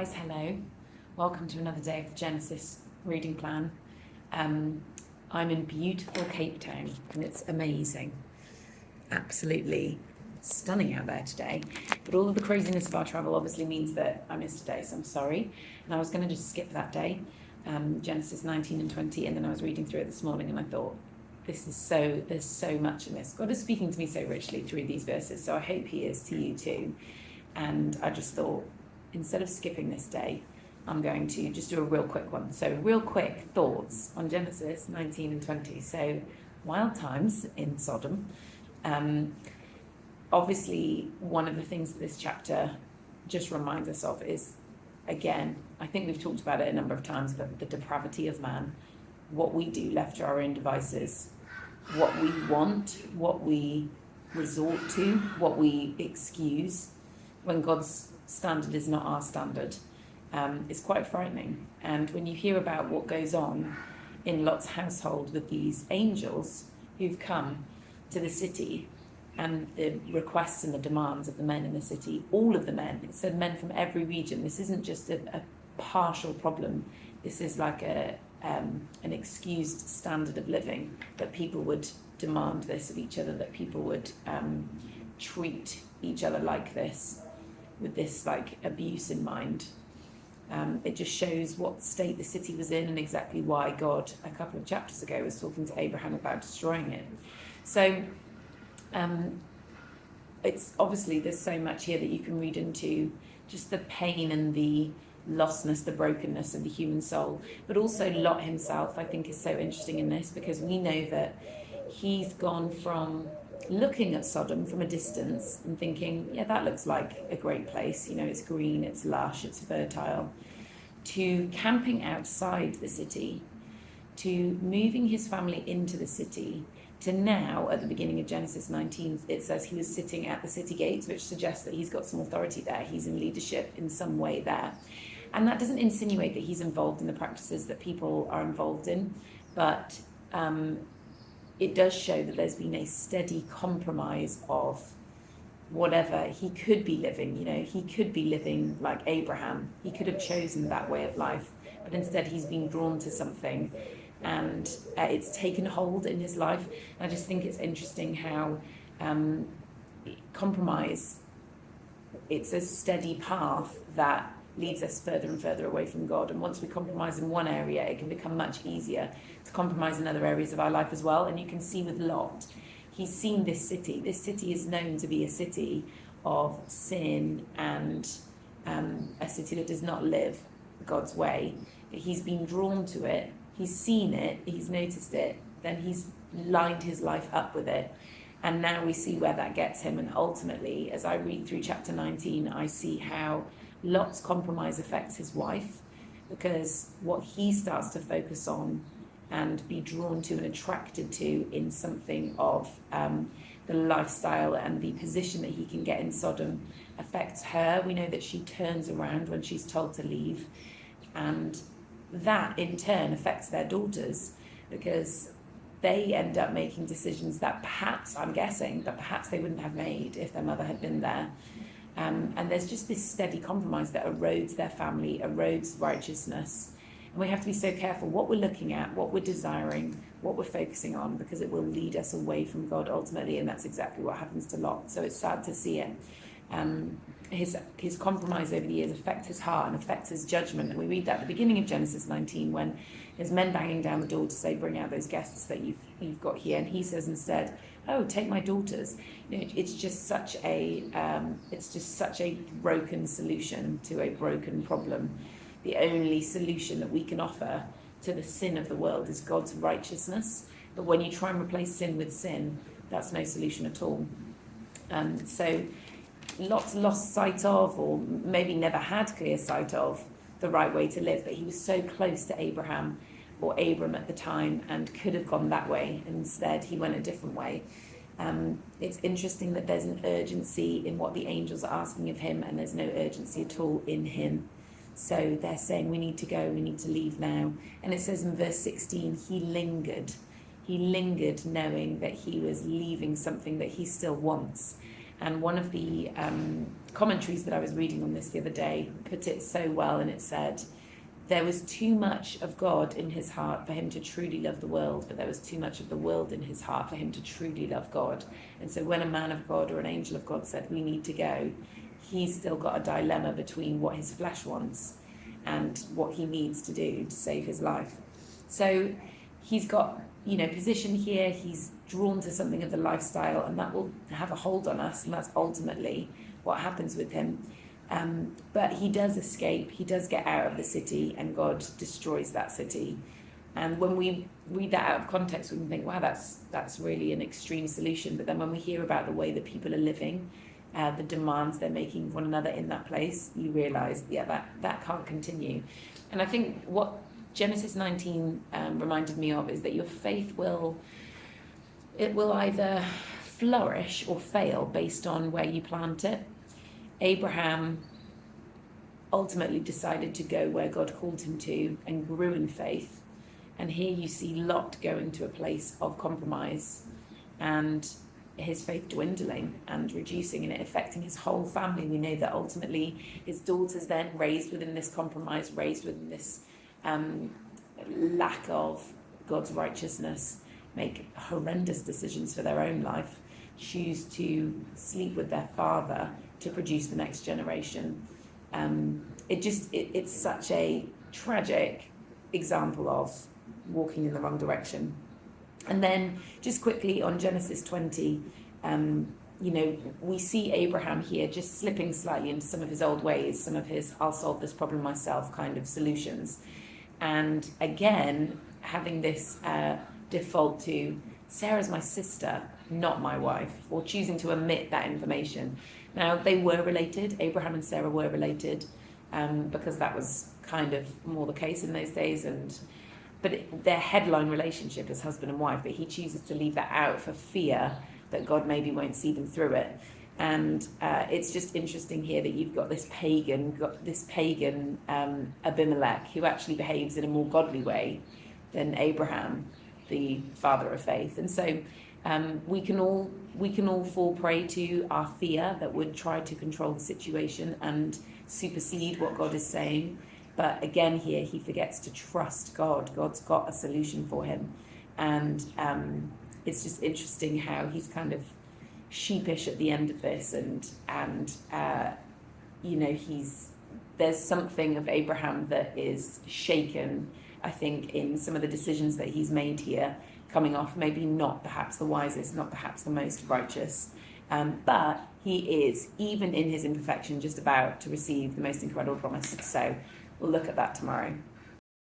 guys, hello. Welcome to another day of the Genesis reading plan. I'm in beautiful Cape Town and it's amazing. Absolutely stunning out there today. But all of the craziness of our travel obviously means that I missed a day, so I'm sorry. And I was going to just skip that day, Genesis 19 and 20, and then I was reading through it this morning and I thought, there's so much in this. God is speaking to me so richly through these verses, so I hope he is to you too. And I just thought, instead of skipping this day, I'm going to just do a real quick one. So real quick thoughts on Genesis 19 and 20. So wild times in Sodom. Obviously, one of the things that this chapter just reminds us of is, again, I think we've talked about it a number of times, but the depravity of man, what we do left to our own devices, what we want, what we resort to, what we excuse, when God's standard is not our standard, is quite frightening. And when you hear about what goes on in Lot's household with these angels who've come to the city and the requests and the demands of the men in the city, all of the men, it said men from every region. This isn't just a partial problem. This is like an excused standard of living, that people would demand this of each other, that people would treat each other like this, with this like abuse in mind. It just shows what state the city was in and exactly why God a couple of chapters ago was talking to Abraham about destroying it. So it's obviously, there's so much here that you can read into just the pain and the lostness, the brokenness of the human soul. But also Lot himself, I think, is so interesting in this, because we know that he's gone from looking at Sodom from a distance and thinking, yeah, that looks like a great place, you know, it's green, it's lush, it's fertile, to camping outside the city, to moving his family into the city, to now, at the beginning of Genesis 19, it says he was sitting at the city gates, which suggests that he's got some authority there, he's in leadership in some way there. And that doesn't insinuate that he's involved in the practices that people are involved in, but it does show that there's been a steady compromise of whatever he could be living. You know, he could be living like Abraham. He could have chosen that way of life, but instead he's been drawn to something, and it's taken hold in his life. And I just think it's interesting how compromise, it's a steady path that leads us further and further away from God. And once we compromise in one area, it can become much easier to compromise in other areas of our life as well. And you can see with Lot, he's seen this city. This city is known to be a city of sin and a city that does not live God's way. But he's been drawn to it, he's seen it, he's noticed it, then he's lined his life up with it. And now we see where that gets him. And ultimately, as I read through chapter 19, I see how Lot's compromise affects his wife, because what he starts to focus on and be drawn to and attracted to in something of the lifestyle and the position that he can get in Sodom affects her. We know that she turns around when she's told to leave, and that in turn affects their daughters, because they end up making decisions that perhaps, I'm guessing, that perhaps they wouldn't have made if their mother had been there. And there's just this steady compromise that erodes their family, erodes righteousness. And we have to be so careful what we're looking at, what we're desiring, what we're focusing on, because it will lead us away from God ultimately. And that's exactly what happens to Lot. So it's sad to see it. His compromise over the years affects his heart and affects his judgment. And we read that at the beginning of Genesis 19, when there's men banging down the door to say, bring out those guests that you've got here. And he says instead, oh, take my daughters. You know, it's just such a broken solution to a broken problem. The only solution that we can offer to the sin of the world is God's righteousness. But when you try and replace sin with sin, that's no solution at all. So Lot's lost sight of, or maybe never had clear sight of, the right way to live. But he was so close to Abraham, or Abram at the time, and could have gone that way. Instead, he went a different way. It's interesting that there's an urgency in what the angels are asking of him, and there's no urgency at all in him. So they're saying, we need to go, we need to leave now. And it says in verse 16, he lingered knowing that he was leaving something that he still wants. And one of the commentaries that I was reading on this the other day put it so well, and it said, there was too much of God in his heart for him to truly love the world, but there was too much of the world in his heart for him to truly love God. And so when a man of God or an angel of God said, we need to go, he's still got a dilemma between what his flesh wants and what he needs to do to save his life. So he's got, position here, he's drawn to something of the lifestyle, and that will have a hold on us, and that's ultimately what happens with him. But he does escape, he does get out of the city, and God destroys that city. And when we read that out of context, we can think, wow, that's really an extreme solution. But then when we hear about the way that people are living, the demands they're making of one another in that place, you realise, that can't continue. And I think what Genesis 19 reminded me of is that your faith will either flourish or fail based on where you plant it. Abraham ultimately decided to go where God called him to and grew in faith. And here you see Lot going to a place of compromise and his faith dwindling and reducing, and it affecting his whole family. We know that ultimately his daughters then, raised within this compromise, raised within this lack of God's righteousness, make horrendous decisions for their own life, choose to sleep with their father to produce the next generation. It's such a tragic example of walking in the wrong direction. And then just quickly on Genesis 20, we see Abraham here just slipping slightly into some of his old ways, some of his I'll solve this problem myself kind of solutions. And again, having this default to Sarah's my sister, not my wife, or choosing to omit that information. Now, they were related, Abraham and Sarah were related, because that was kind of more the case in those days, but their headline relationship is husband and wife, but he chooses to leave that out for fear that God maybe won't see them through it. And it's just interesting here that you've got this pagan Abimelech, who actually behaves in a more godly way than Abraham, the father of faith. And so we can all fall prey to our fear that would try to control the situation and supersede what God is saying. But again, here he forgets to trust God. God's got a solution for him, and it's just interesting how he's kind of sheepish at the end of this, and there's something of Abraham that is shaken, I think, in some of the decisions that he's made here, coming off maybe not perhaps the wisest, not perhaps the most righteous, but he is, even in his imperfection, just about to receive the most incredible promise. So we'll look at that tomorrow.